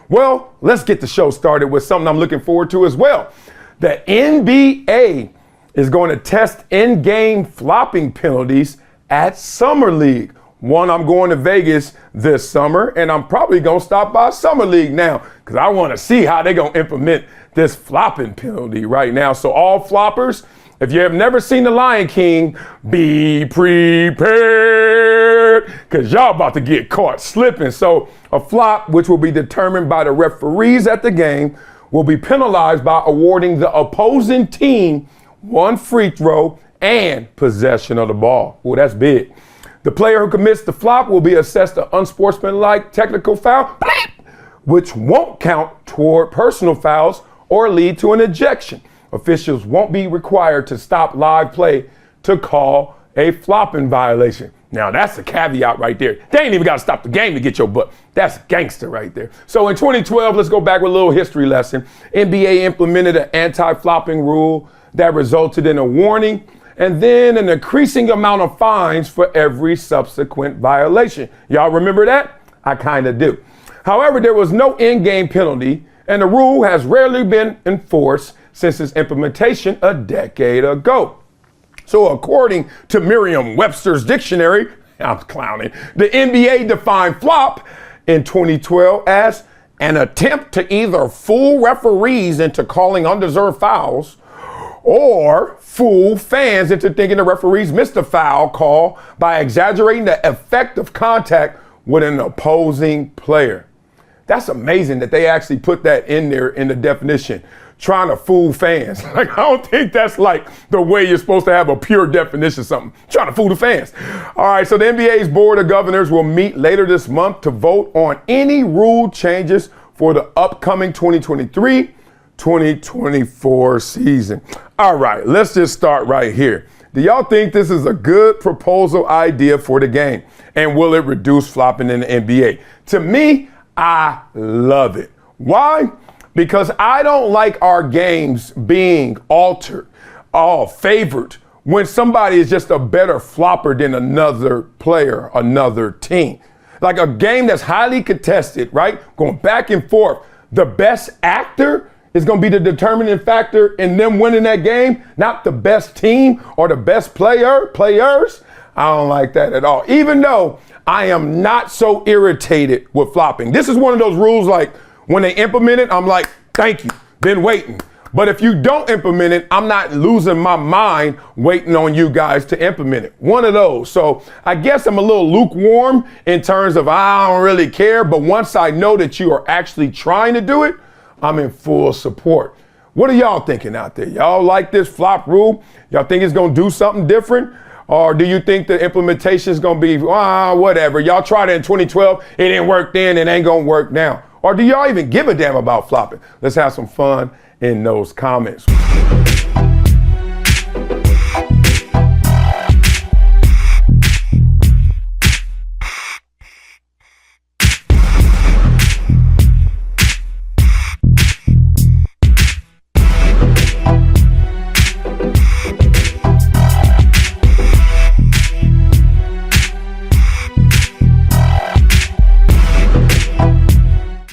Well, let's get the show started with something I'm looking forward to as well. The NBA is going to test in-game flopping penalties at Summer League. One, I'm going to Vegas this summer, and I'm probably going to stop by Summer League now because I want to see how they're going to implement this flopping penalty right now. So all floppers, if you have never seen The Lion King, be prepared because y'all about to get caught slipping. So a flop, which will be determined by the referees at the game, will be penalized by awarding the opposing team one free throw and possession of the ball. Well, that's big. The player who commits the flop will be assessed an unsportsmanlike technical foul, which won't count toward personal fouls or lead to an ejection. Officials won't be required to stop live play to call a flopping violation. Now, that's a caveat right there. They ain't even got to stop the game to get your butt. That's gangster right there. So in 2012, let's go back with a little history lesson. NBA implemented an anti-flopping rule that resulted in a warning and then an increasing amount of fines for every subsequent violation. Y'all remember that? I kind of do. However, there was no in-game penalty, and the rule has rarely been enforced since its implementation a decade ago. So according to Merriam-Webster's dictionary, I'm clowning, the NBA defined flop in 2012 as an attempt to either fool referees into calling undeserved fouls or fool fans into thinking the referees missed a foul call by exaggerating the effect of contact with an opposing player. That's amazing that they actually put that in there in the definition, trying to fool fans. Like, I don't think that's like the way you're supposed to have a pure definition of something, trying to fool the fans. All right, so the NBA's Board of Governors will meet later this month to vote on any rule changes for the upcoming 2023-2024 season. All right, let's just start right here. Do y'all think this is a good proposal idea for the game? And will it reduce flopping in the NBA? To me, I love it. Why? Because I don't like our games being altered, favored, when somebody is just a better flopper than another player, another team. Like a game that's highly contested, right? Going back and forth. The best actor is going to be the determining factor in them winning that game, not the best team or the best players. I don't like that at all. Even though I am not so irritated with flopping. This is one of those rules like when they implement it, I'm like, thank you, been waiting. But if you don't implement it, I'm not losing my mind waiting on you guys to implement it. One of those. So I guess I'm a little lukewarm in terms of I don't really care. But once I know that you are actually trying to do it, I'm in full support. What are y'all thinking out there? Y'all like this flop rule? Y'all think it's going to do something different? Or do you think the implementation is going to be, whatever. Y'all tried it in 2012. It didn't work then. It ain't going to work now. Or do y'all even give a damn about flopping? Let's have some fun in those comments.